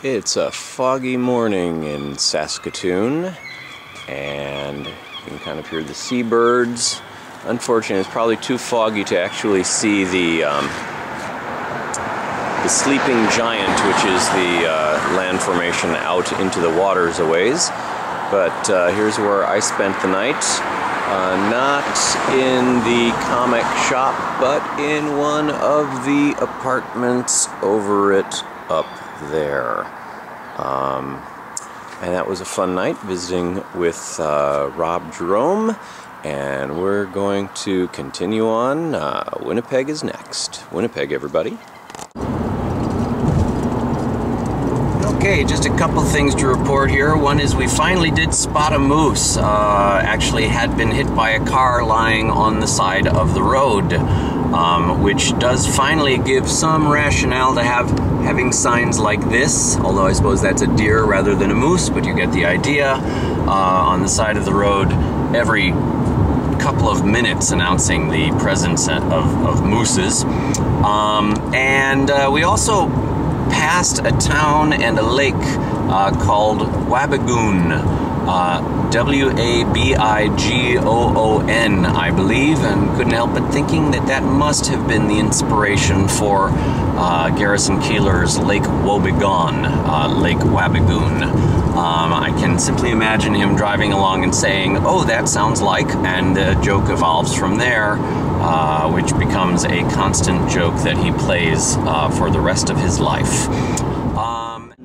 It's a foggy morning in Saskatoon, and you can kind of hear the seabirds. Unfortunately, it's probably too foggy to actually see the sleeping giant, which is the land formation out into the waters a ways. But here's where I spent the night. Not in the comic shop, but in one of the apartments over it up there. And that was a fun night visiting with Rob Jerome, and we're going to continue on. Winnipeg is next. Winnipeg, everybody. Okay, just a couple things to report here. One is we finally did spot a moose. Actually had been hit by a car lying on the side of the road, which does finally give some rationale to having signs like this, although I suppose that's a deer rather than a moose, but you get the idea. On the side of the road every couple of minutes announcing the presence of mooses. And we also passed a town and a lake called Wabigoon, W-A-B-I-G-O-O-N, I believe, and couldn't help but thinking that that must have been the inspiration for Garrison Keillor's Lake Wobegon, Lake Wabigoon. I can simply imagine him driving along and saying, "Oh, that sounds like," and the joke evolves from there, which becomes a constant joke that he plays for the rest of his life.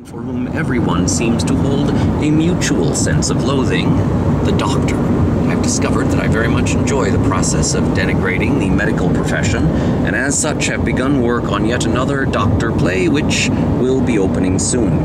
For whom everyone seems to hold a mutual sense of loathing, the doctor. I've discovered that I very much enjoy the process of denigrating the medical profession, and as such have begun work on yet another doctor play, which will be opening soon.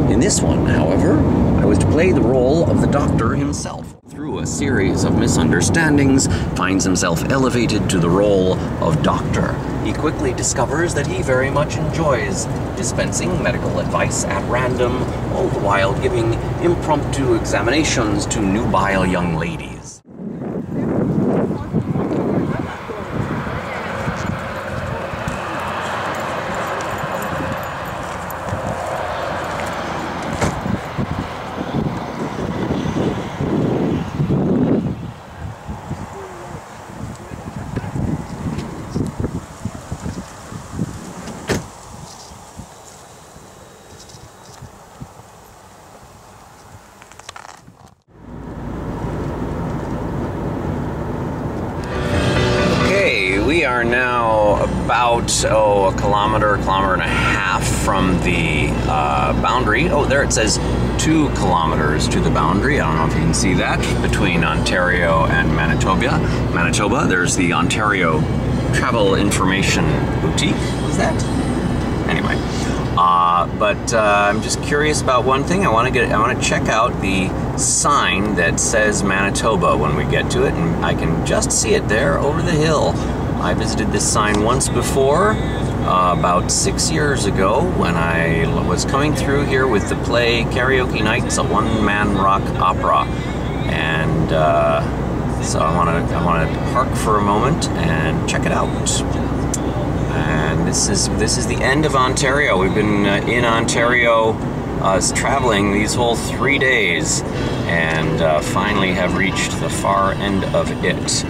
In this one, however, I was to play the role of the doctor himself. Through a series of misunderstandings, finds himself elevated to the role of doctor. He quickly discovers that he very much enjoys dispensing medical advice at random, all the while giving impromptu examinations to nubile young ladies. We are now about, a kilometer and a half from the boundary. Oh, there it says 2 kilometers to the boundary. I don't know if you can see that, between Ontario and Manitoba. There's the Ontario Travel Information Boutique. Was that? Anyway, but I'm just curious about one thing. I want to check out the sign that says Manitoba when we get to it, and I can just see it there over the hill. I visited this sign once before, about 6 years ago, when I was coming through here with the play Karaoke Nights, a one-man rock opera, and so I want to park for a moment and check it out. And this is the end of Ontario. We've been in Ontario traveling these whole 3 days, and finally have reached the far end of it.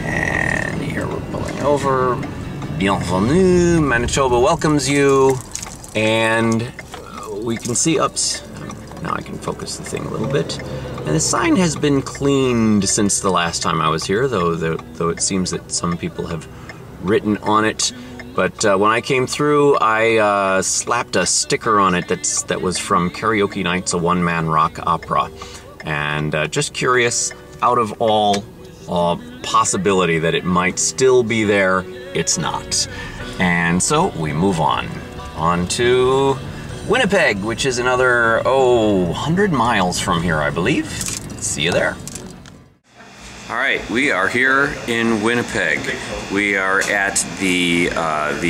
And here we're pulling over. Bienvenue, Manitoba welcomes you. And we can see now I can focus the thing a little bit. And the sign has been cleaned since the last time I was here, though it seems that some people have written on it. But when I came through, I slapped a sticker on it that was from Karaoke Nights, a one-man rock opera. And just curious, out of all possibility that it might still be there, it's not. And so we move on to Winnipeg, which is another 100 miles from here, I believe. See you there. All right, we are here in Winnipeg. We are at the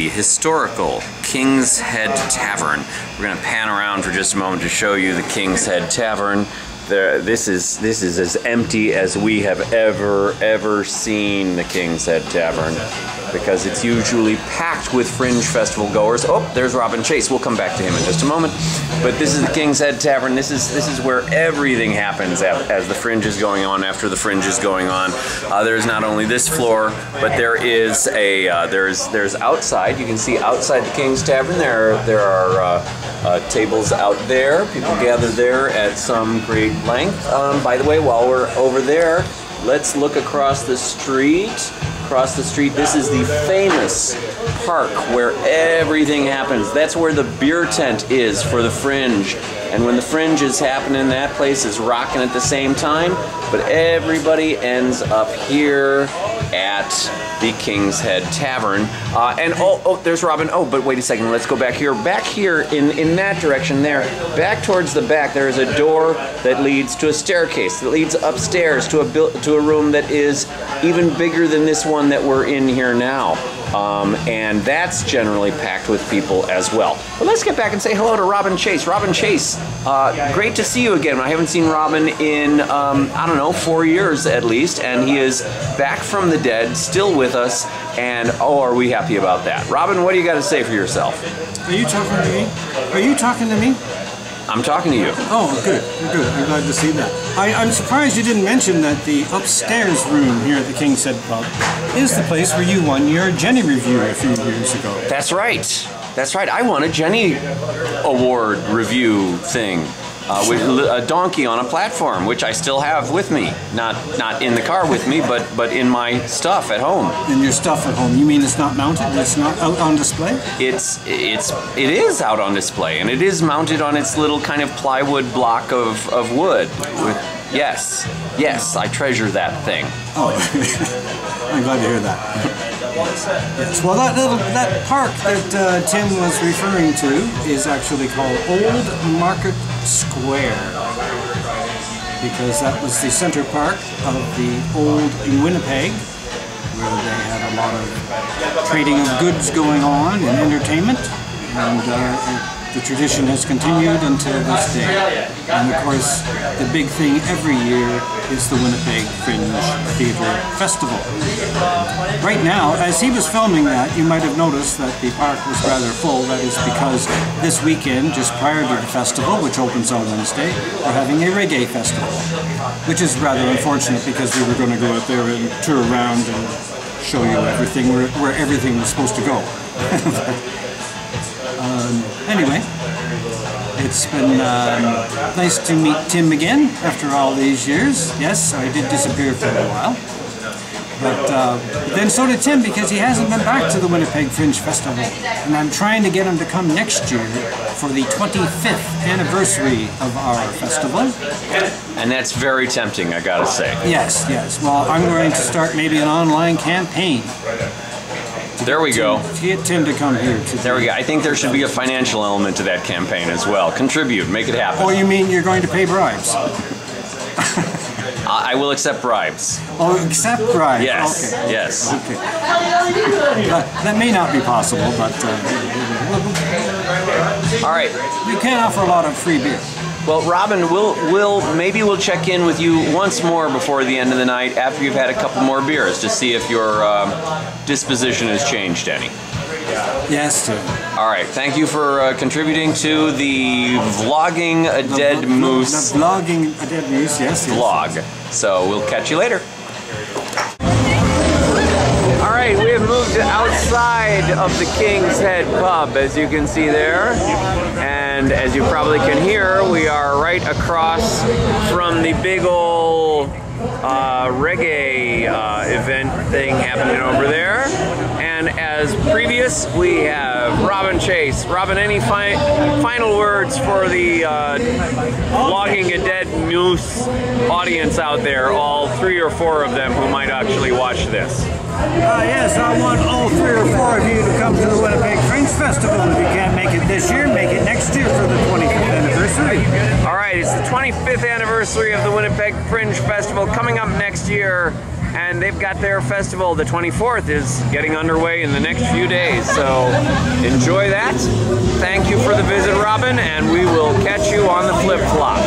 historical King's Head Tavern. We're going to pan around for just a moment to show you the King's Head Tavern. This is as empty as we have ever seen the King's Head Tavern. because it's usually packed with Fringe Festival goers. Oh, there's Robin Chase. We'll come back to him in just a moment. But this is the King's Head Tavern. This is where everything happens as the Fringe is going on, after the Fringe is going on. There's not only this floor, but there is a there's outside. You can see outside the King's Tavern there are tables out there. People gather there at some great length. By the way, while we're over there, let's look across the street. Across the street, this is the famous park where everything happens. That's where the beer tent is for the Fringe. And when the Fringe is happening, that place is rocking at the same time. But everybody ends up here at the King's Head Tavern. And oh, there's Robin. Oh, but wait a second. Let's go back here. Back here in that direction there, back towards the back, there is a door that leads to a staircase that leads upstairs to a room that is even bigger than this one that we're in here now. And that's generally packed with people as well. But let's get back and say hello to Robin Chase. Robin Chase, great to see you again. I haven't seen Robin in, I don't know, 4 years at least, and he is back from the dead, still with us, and oh, are we happy about that. Robin, what do you got to say for yourself? Are you talking to me? Are you talking to me? I'm talking to you. Oh, good. I'm glad to see that. I'm surprised you didn't mention that the upstairs room here at the King's Head Pub is the place where you won your Jenny review a few years ago. That's right. That's right. I won a Jenny Award review thing. With a donkey on a platform, which I still have with me. Not in the car with me, but in my stuff at home. In your stuff at home? You mean it's not mounted? It's not out on display? It is out on display, and it is mounted on its little kind of plywood block of wood. Yes, I treasure that thing. Oh, I'm glad to hear that. Yes. Well, that park that Tim was referring to is actually called Old Market Square, because that was the center park of the old Winnipeg, where they had a lot of trading of goods going on and entertainment, and the tradition has continued until this day. And of course, the big thing every year is the Winnipeg Fringe Theatre Festival. Right now, as he was filming that, you might have noticed that the park was rather full. That is because this weekend, just prior to the festival, which opens on Wednesday, we're having a reggae festival, which is rather unfortunate because we were going to go out there and tour around and show you everything where everything was supposed to go. Anyway, it's been nice to meet Tim again after all these years. Yes, I did disappear for a while. But then so did Tim, because he hasn't been back to the Winnipeg Fringe Festival. And I'm trying to get him to come next year for the 25th anniversary of our festival. And that's very tempting, I gotta say. Yes. Well, I'm going to start maybe an online campaign. There we go. To get Tim to come here. There we go. I think there should be a financial element to that campaign as well. Contribute, make it happen. Oh, you mean you're going to pay bribes? I will accept bribes. Oh, accept bribes? Yes, okay. Yes. Okay. That may not be possible, but... all right. You can't offer a lot of free beer. Well, Robin, maybe we'll check in with you once more before the end of the night after you've had a couple more beers to see if your disposition has changed any. Yes, sir. All right. Thank you for contributing to the Vlogging a Dead Moose. The Vlogging a Dead Moose, yes. Vlog. So we'll catch you later. All right, we have moved outside of the King's Head Pub, as you can see there. And as you probably can hear, we are right across from the big old reggae event thing happening over there. And as previous, we have Robin Chase. Robin, any final words for the Vlogging a Dead Moose audience out there, all 3 or 4 of them who might actually watch this? Yes, I want all 3 or 4 of you to come to the Winnipeg Fringe Festival. If you can't make it this year, make it next year for the 25th anniversary. All right, it's the 25th anniversary of the Winnipeg Fringe Festival coming up next year, and they've got their festival. The 24th is getting underway in the next few days, so enjoy that. Thank you for the visit, Robin, and we will catch you on the flip-flop.